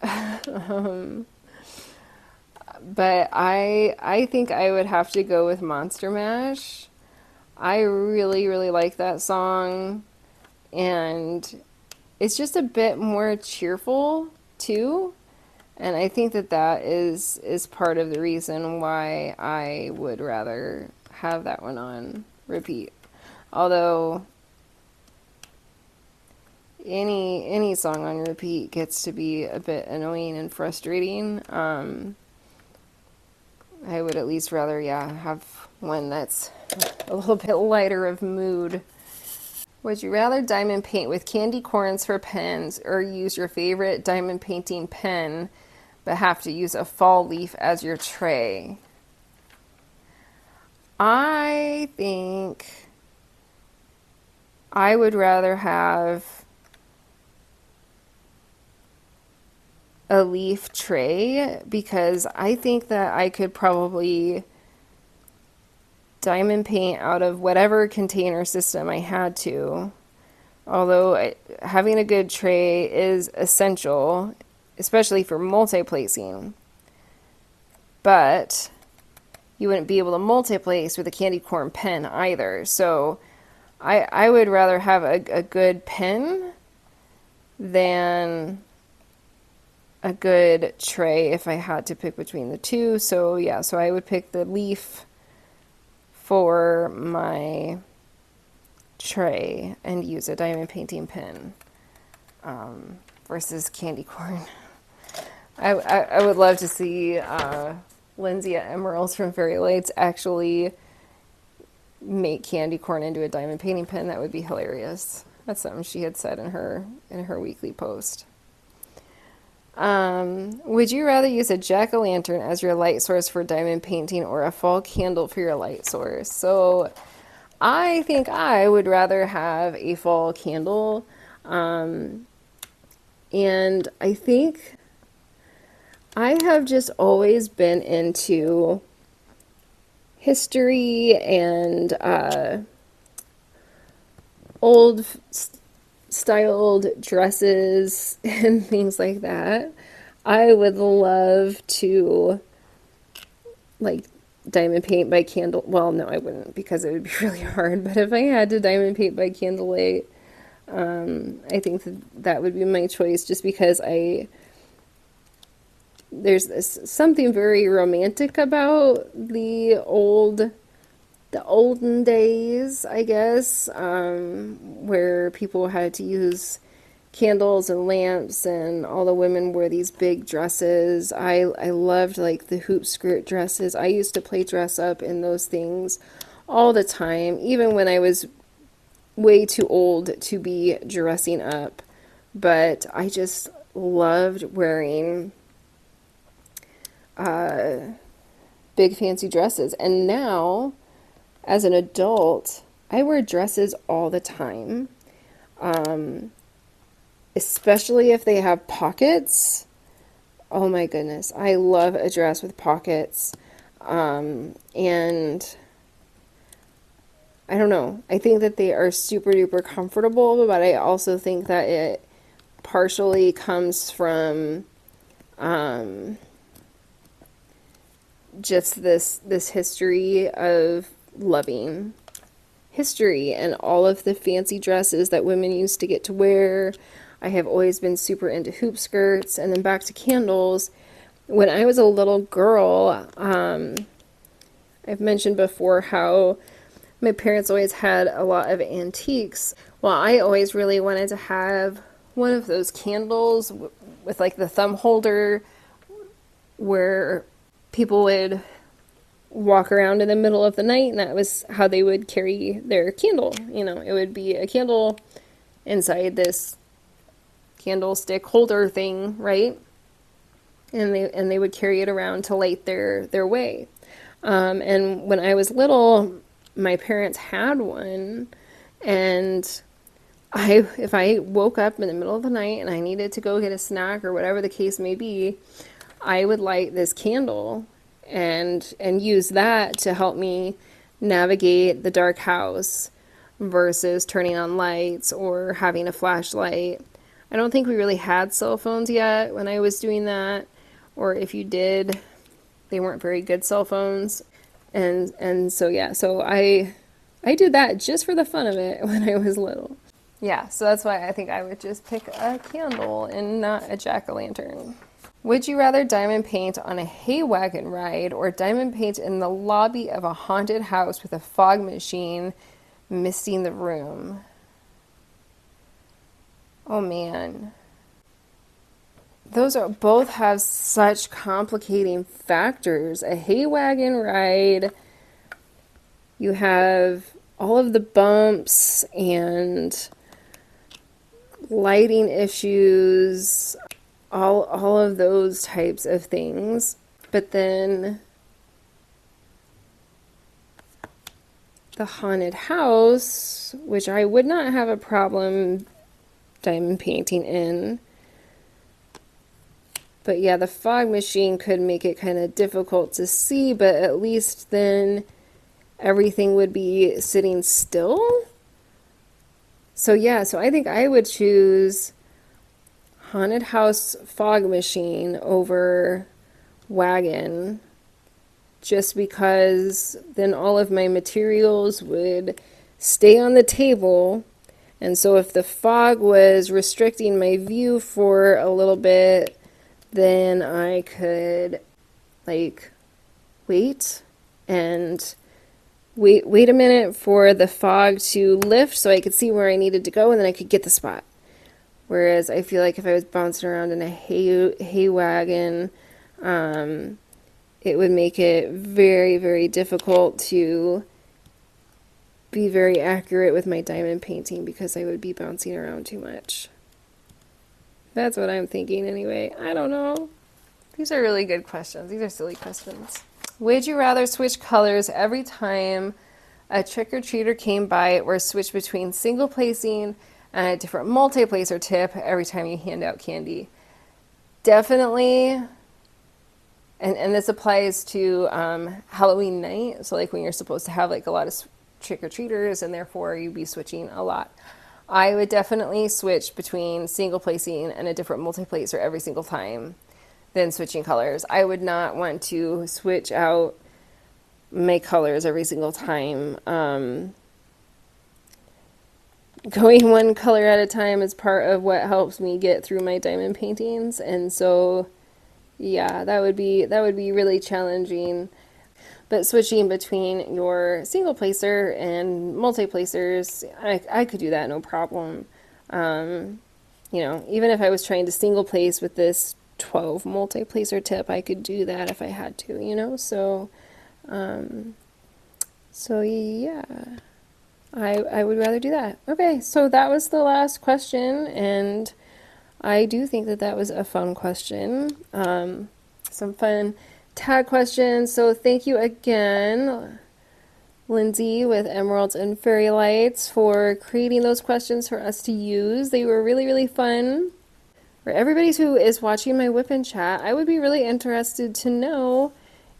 Speaker 1: But I think I would have to go with Monster Mash. I really, really like that song, and it's just a bit more cheerful too. And I think that is part of the reason why I would rather have that one on repeat. Although any song on repeat gets to be a bit annoying and frustrating. I would at least rather, yeah, have one that's a little bit lighter of mood. Would you rather diamond paint with candy corns for pens or use your favorite diamond painting pen but have to use a fall leaf as your tray? I think I would rather have a leaf tray, because I think that I could probably diamond paint out of whatever container system I had to. Although having a good tray is essential, especially for multi-placing. But you wouldn't be able to multi-place with a candy corn pen either. So I would rather have a good pen than a good tray if I had to pick between the two. So yeah, so I would pick the leaf for my tray and use a diamond painting pen versus candy corn. I would love to see Lindsey at Emeralds from FairyLights actually make candy corn into a diamond painting pen. That would be hilarious. That's something she had said in her weekly post. Would you rather use a jack-o'-lantern as your light source for diamond painting or a fall candle for your light source? So I think I would rather have a fall candle. And I think I have just always been into history and old styled dresses and things like that. I would love to like diamond paint by candle, well, no, I wouldn't, because it would be really hard, but if I had to diamond paint by candlelight, I think that would be my choice, just because there's something very romantic about the olden days, I guess, where people had to use candles and lamps, and all the women wore these big dresses. I loved like the hoop skirt dresses. I used to play dress up in those things all the time, even when I was way too old to be dressing up. But I just loved wearing big fancy dresses. And now, as an adult, I wear dresses all the time. Especially if they have pockets. Oh my goodness, I love a dress with pockets. And I don't know, I think that they are super duper comfortable, but I also think that it partially comes from just this history of loving history and all of the fancy dresses that women used to get to wear. I have always been super into hoop skirts. And then back to candles. When I was a little girl, I've mentioned before how my parents always had a lot of antiques. Well, I always really wanted to have one of those candles with like the thumb holder where people would walk around in the middle of the night, and that was how they would carry their candle. You know, it would be a candle inside this candlestick holder thing, right? And they would carry it around to light their way. And when I was little, my parents had one, and if I woke up in the middle of the night and I needed to go get a snack or whatever the case may be, I would light this candle and use that to help me navigate the dark house versus turning on lights or having a flashlight. I don't think we really had cell phones yet when I was doing that, or if you did, they weren't very good cell phones. And so yeah, so I did that just for the fun of it when I was little. Yeah, so that's why I think I would just pick a candle and not a jack-o'-lantern. Would you rather diamond paint on a hay wagon ride or diamond paint in the lobby of a haunted house with a fog machine misting the room? Oh man. Those both have such complicating factors. A hay wagon ride, you have all of the bumps and lighting issues, all of those types of things. But then the haunted house, which I would not have a problem diamond painting in. But yeah, the fog machine could make it kind of difficult to see, but at least then everything would be sitting still. So yeah, so I think I would choose haunted house fog machine over wagon, just because then all of my materials would stay on the table. And so if the fog was restricting my view for a little bit, then I could like wait a minute for the fog to lift so I could see where I needed to go, and then I could get the spot. Whereas I feel like if I was bouncing around in a hay wagon, it would make it very, very difficult to be very accurate with my diamond painting because I would be bouncing around too much. That's what I'm thinking anyway. I don't know. These are really good questions. These are silly questions. Would you rather switch colors every time a trick-or-treater came by, or switch between single placing and a different multi-placer tip every time you hand out candy? Definitely. And this applies to Halloween night. So like when you're supposed to have like a lot of trick-or-treaters, and therefore you'd be switching a lot. I would definitely switch between single placing and a different multi-placer every single time than switching colors. I would not want to switch out my colors every single time. Going one color at a time is part of what helps me get through my diamond paintings, and so yeah, that would be really challenging. But switching between your single placer and multi-placers, I could do that no problem. You know, even if I was trying to single place with this 12 multi-placer tip, I could do that if I had to, you know? So, so yeah, I would rather do that. Okay, so that was the last question, and I do think that that was a fun question. Some fun tag questions. So thank you again, Lindsey with Emeralds and Fairy Lights, for creating those questions for us to use. They were really, really fun. For everybody who is watching my WIP and Chat, I would be really interested to know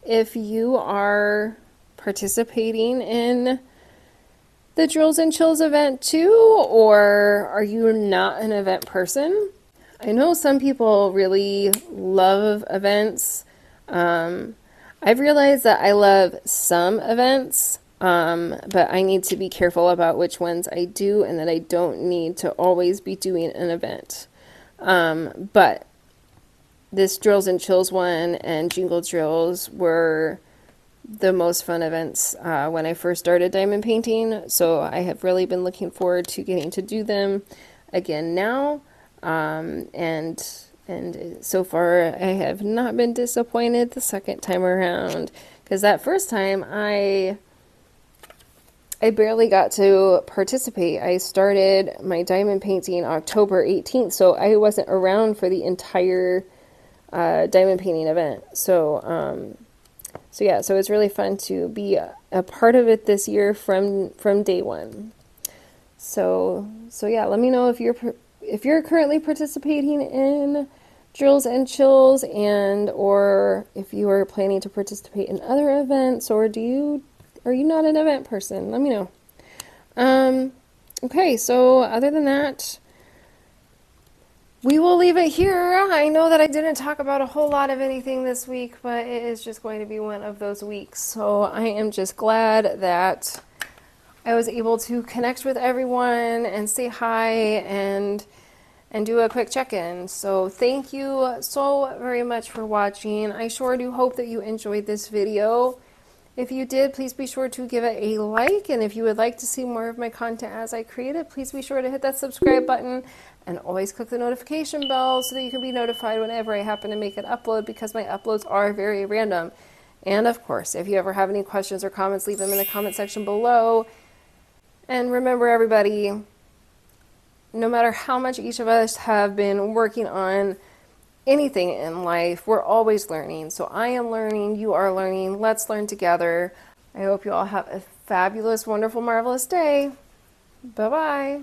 Speaker 1: if you are participating in the Drills and Chills event too, or are you not an event person? I know some people really love events. I've realized that I love some events, but I need to be careful about which ones I do, and that I don't need to always be doing an event. But this Drills and Chills one and Jingle Drills were the most fun events when I first started diamond painting, so I have really been looking forward to getting to do them again now. And so far I have not been disappointed the second time around, because that first time I barely got to participate. I started my diamond painting October 18th, so I wasn't around for the entire diamond painting event. So yeah, so it's really fun to be a part of it this year from day one. So yeah, let me know if you're currently participating in Drills and Chills, and or if you are planning to participate in other events, or are you not an event person? Let me know. Okay, so other than that, we will leave it here. I know that I didn't talk about a whole lot of anything this week, but it is just going to be one of those weeks. So I am just glad that I was able to connect with everyone and say hi and do a quick check-in. So thank you so very much for watching. I sure do hope that you enjoyed this video. If you did, please be sure to give it a like, and if you would like to see more of my content as I create it, please be sure to hit that subscribe button and always click the notification bell so that you can be notified whenever I happen to make an upload, because my uploads are very random. And of course, if you ever have any questions or comments, leave them in the comment section below. And remember, everybody, no matter how much each of us have been working on anything in life, we're always learning. So I am learning, you are learning, let's learn together. I hope you all have a fabulous, wonderful, marvelous day. Bye-bye.